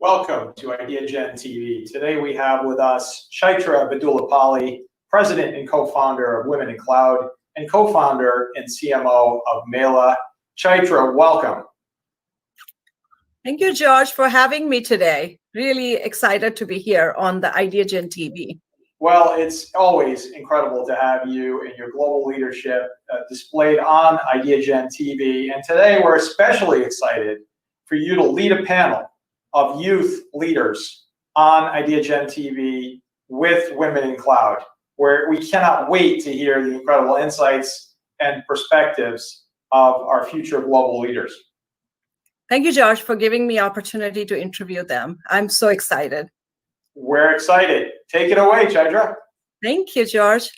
Welcome to Idea Gen TV. Today we have with us Chaitra Vedullapalli, President and co-founder of Women in Cloud and co-founder and CMO of Mela. Chaitra, welcome. Thank you, George, for having me today. Really excited to be here on the Idea Gen TV. Well, it's always incredible to have you and your global leadership displayed on Idea Gen TV. And today we're especially excited for you to lead a panel of youth leaders on Idea Gen TV with Women in Cloud, where we cannot wait to hear the incredible insights and perspectives of our future global leaders. Thank you, George, for giving me opportunity to interview them. I'm so excited. We're excited. Take it away, Chaitra. Thank you, George.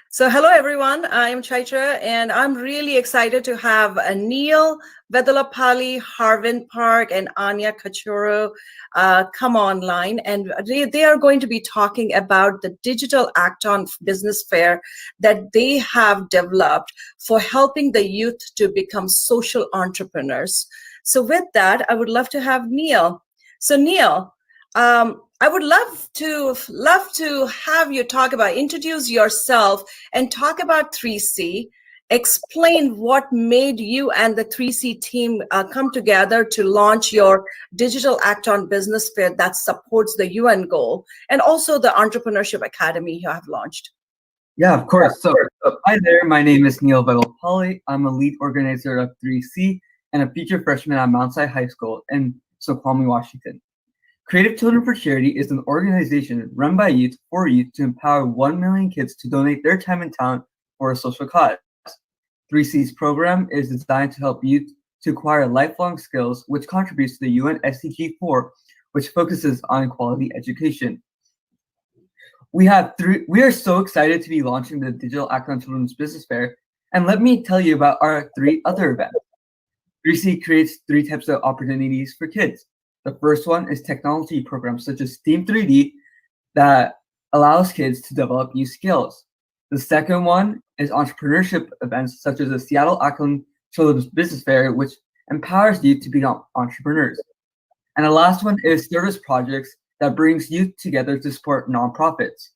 So hello, everyone. I'm Chaitra, and I'm really excited to have Neil, Vedullapalli, Harvin Park, and Anya come online. And they are going to be talking about the digital Acton business fair that they have developed for helping the youth to become social entrepreneurs. So with that, I would love to have Neil. So Neil, I would love to have you introduce yourself and talk about 3C, explain what made you and the 3C team come together to launch your digital Acton business fair that supports the UN goal, and also the Entrepreneurship Academy you have launched. Yeah, of course. So hi there, my name is Neil Vedullapalli. I'm a lead organizer of 3C and a featured freshman at Mount Sinai High School in Snoqualmie, Washington. Creative Children for Charity is an organization run by youth for youth to empower 1 million kids to donate their time and talent for a social cause. 3C's program is designed to help youth to acquire lifelong skills, which contributes to the UN SDG 4, which focuses on quality education. We are so excited to be launching the Digital Acton Children's Business Fair, and let me tell you about our 3 other events. 3C creates 3 types of opportunities for kids. The first one is technology programs such as STEAM 3D that allows kids to develop new skills. The second one is entrepreneurship events such as the Seattle Acton Children's Business Fair, which empowers youth to become entrepreneurs. And the last one is service projects that brings youth together to support nonprofits.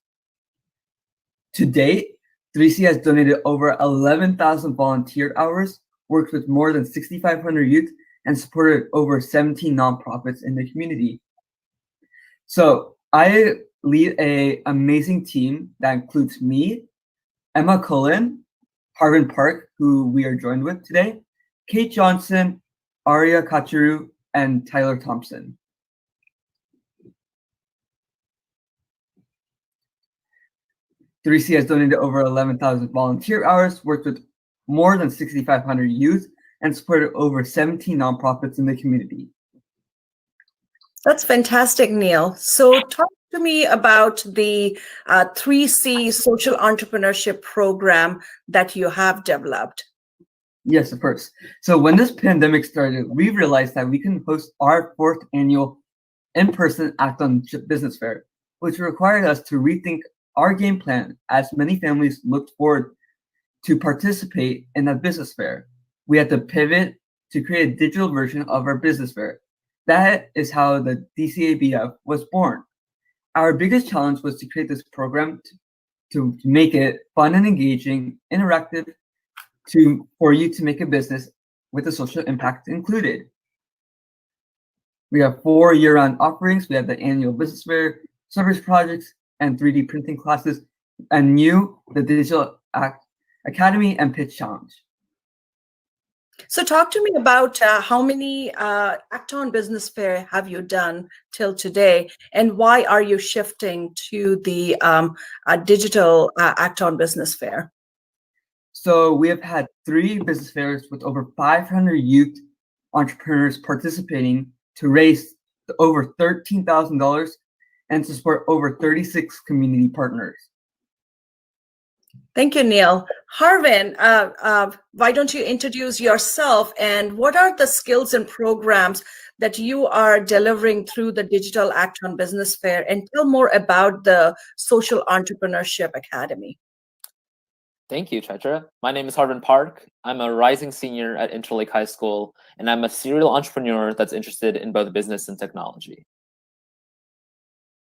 To date, 3C has donated over 11,000 volunteer hours, worked with more than 6,500 youth, and supported over 17 nonprofits in the community. So I lead an amazing team that includes me, Emma Cullen, Harvin Park, who we are joined with today, Kate Johnson, Aria Kachiru, and Tyler Thompson. "3C has donated over 11,000 volunteer hours, worked with more than 6,500 youth, and supported over 17 nonprofits in the community." That's fantastic, Neil. So talk to me about the 3C social entrepreneurship program that you have developed. Yes, of course. So when this pandemic started, we realized that we can host our 4th annual in-person Acton Business Fair, which required us to rethink our game plan as many families looked forward to participate in a business fair. We had to pivot to create a digital version of our business fair. That is how the DCABF was born. Our biggest challenge was to create this program to make it fun and engaging, interactive, for you to make a business with a social impact included. We have 4 year-round offerings. We have the annual business fair, service projects, and 3D printing classes, and the Digital Academy and Pitch Challenge. So talk to me about how many Acton Business Fair have you done till today, and why are you shifting to the digital Acton Business Fair? So we have had 3 business fairs with over 500 youth entrepreneurs participating to raise over $13,000 and to support over 36 community partners. Thank you, Neil. Harvin, why don't you introduce yourself, and what are the skills and programs that you are delivering through the Digital Acton Business Fair, and tell more about the Social Entrepreneurship Academy. Thank you, Chaitra. My name is Harvin Park. I'm a rising senior at Interlake High School, and I'm a serial entrepreneur that's interested in both business and technology.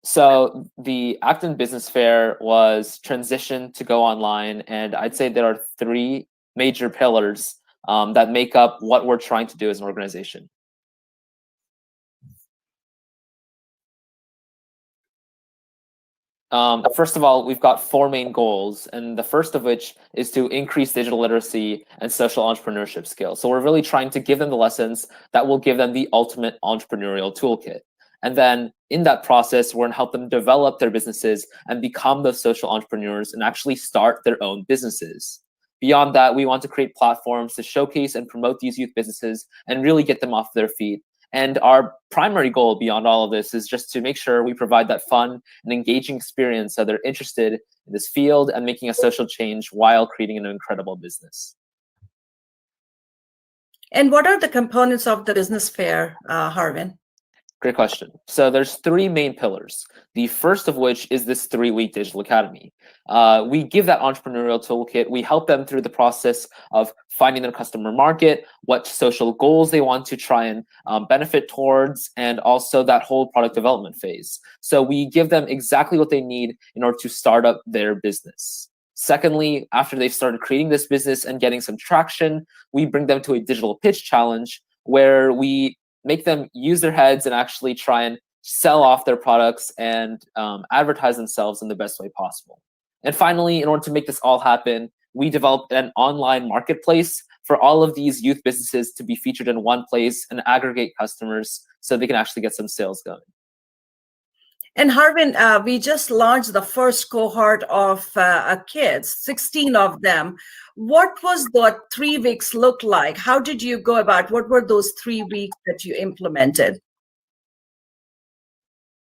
So the Acton Business Fair was transitioned to go online, and I'd say there are three major pillars that make up what we're trying to do as an organization. First of all, we've got four main goals, and the first of which is to increase digital literacy and social entrepreneurship skills. So we're really trying to give them the lessons that will give them the ultimate entrepreneurial toolkit. And then in that process, we're going to help them develop their businesses and become those social entrepreneurs and actually start their own businesses. Beyond that, we want to create platforms to showcase and promote these youth businesses and really get them off their feet. And our primary goal beyond all of this is just to make sure we provide that fun and engaging experience so they're interested in this field and making a social change while creating an incredible business. And what are the components of the business fair, Harvin? Great question. So there's three main pillars. The first of which is this 3-week digital academy. We give that entrepreneurial toolkit. We help them through the process of finding their customer market, what social goals they want to try and benefit towards, and also that whole product development phase. So we give them exactly what they need in order to start up their business. Secondly, after they've started creating this business and getting some traction, we bring them to a digital pitch challenge where we make them use their heads and actually try and sell off their products and advertise themselves in the best way possible. And finally, in order to make this all happen, we developed an online marketplace for all of these youth businesses to be featured in one place and aggregate customers so they can actually get some sales going. And Harvin, we just launched the first cohort of kids, 16 of them. What was the 3 weeks look like? How did you go about? What were those 3 weeks that you implemented?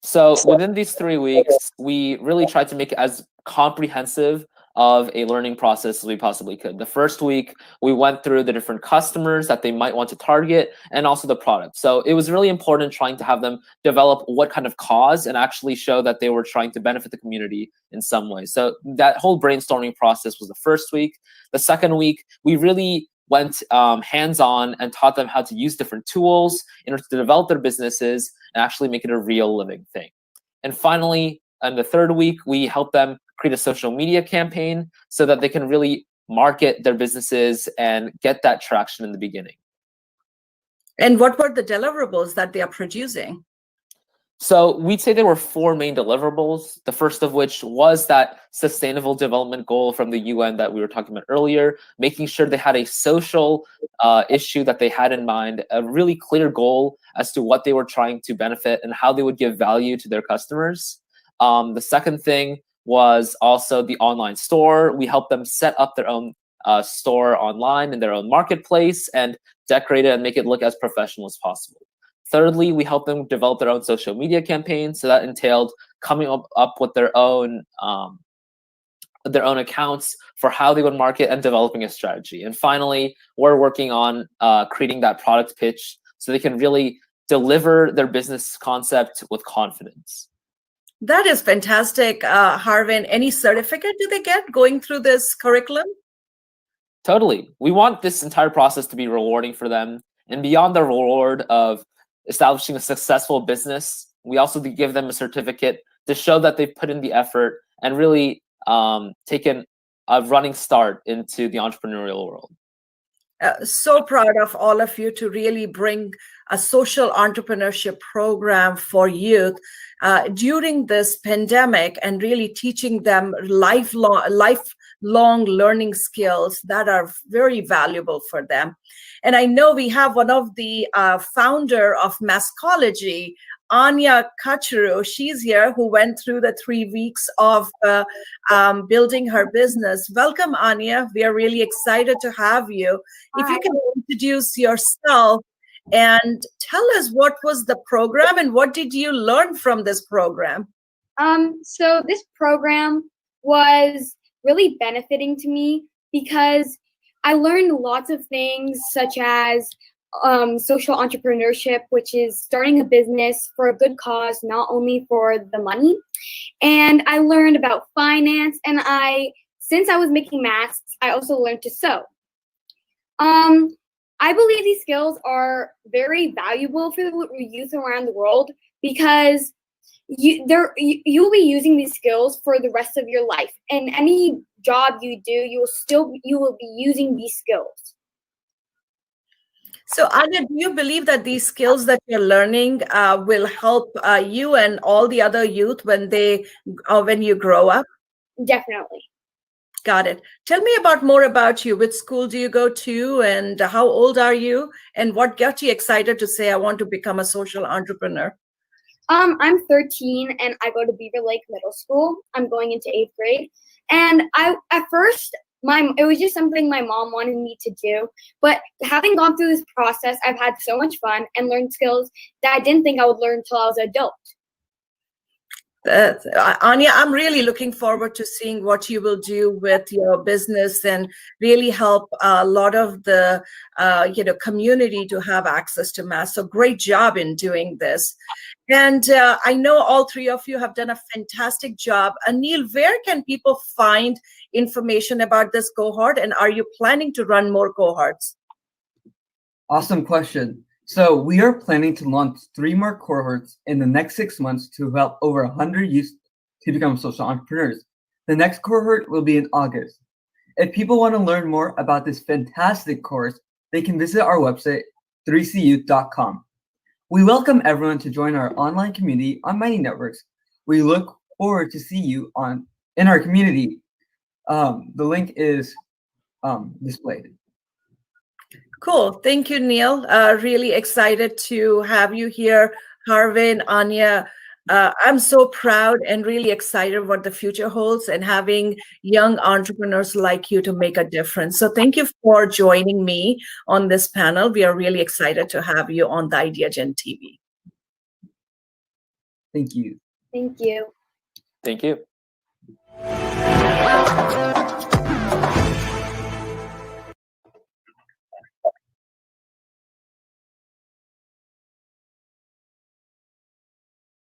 So within these 3 weeks, we really tried to make it as comprehensive of a learning process as we possibly could. The first week, we went through the different customers that they might want to target and also the product. So it was really important trying to have them develop what kind of cause and actually show that they were trying to benefit the community in some way. So that whole brainstorming process was the first week. The second week, we really went hands-on and taught them how to use different tools in order to develop their businesses and actually make it a real living thing. And finally, in the third week, we helped them create a social media campaign so that they can really market their businesses and get that traction in the beginning. And what were the deliverables that they are producing? So we'd say there were 4 main deliverables, the first of which was that sustainable development goal from the UN that we were talking about earlier, making sure they had a social issue that they had in mind, a really clear goal as to what they were trying to benefit and how they would give value to their customers. The second thing was also the online store. We helped them set up their own store online in their own marketplace and decorate it and make it look as professional as possible. Thirdly, we helped them develop their own social media campaigns. So that entailed coming up with their own accounts for how they would market and developing a strategy. And finally, we're working on creating that product pitch so they can really deliver their business concept with confidence. That is fantastic, Harvin. Any certificate do they get going through this curriculum? Totally. We want this entire process to be rewarding for them. And beyond the reward of establishing a successful business, we also give them a certificate to show that they've put in the effort and really taken a running start into the entrepreneurial world. So proud of all of you to really bring a social entrepreneurship program for youth during this pandemic and really teaching them lifelong learning skills that are very valuable for them. And I know we have one of the founder of Maskology, Anya she's here, who went through the 3 weeks of building her business. Welcome, Anya. We are really excited to have you. If you can introduce yourself and tell us what was the program and what did you learn from this program? So this program was really benefiting to me because I learned lots of things such as social entrepreneurship, which is starting a business for a good cause, not only for the money. And I learned about finance, and I since I was making masks, I also learned to sew. I believe these skills are very valuable for the youth around the world because you'll be using these skills for the rest of your life. And any job you do, you will be using these skills. So, Anya, do you believe that these skills that you're learning will help you and all the other youth when you grow up? Definitely. Got it. Tell me more about you. Which school do you go to, and how old are you, and what got you excited to say, I want to become a social entrepreneur? I'm 13 and I go to Beaver Lake Middle School. I'm going into 8th grade. And at first, it was just something my mom wanted me to do. But having gone through this process, I've had so much fun and learned skills that I didn't think I would learn until I was an adult. Anya, I'm really looking forward to seeing what you will do with your business and really help a lot of the community to have access to math. So great job in doing this. And I know all three of you have done a fantastic job. Anil, where can people find information about this cohort, and are you planning to run more cohorts? Awesome question. So we are planning to launch 3 more cohorts in the next 6 months to help over 100 youth to become social entrepreneurs. The next cohort will be in August. If people want to learn more about this fantastic course, they can visit our website, 3cyouth.com. We welcome everyone to join our online community on Mining Networks. We look forward to see you in our community. The link is displayed. Cool. Thank you, Neil. Really excited to have you here, Harvin, Anya. I'm so proud and really excited what the future holds and having young entrepreneurs like you to make a difference. So thank you for joining me on this panel. We are really excited to have you on the IdeaGen TV. Thank you. Thank you. Thank you.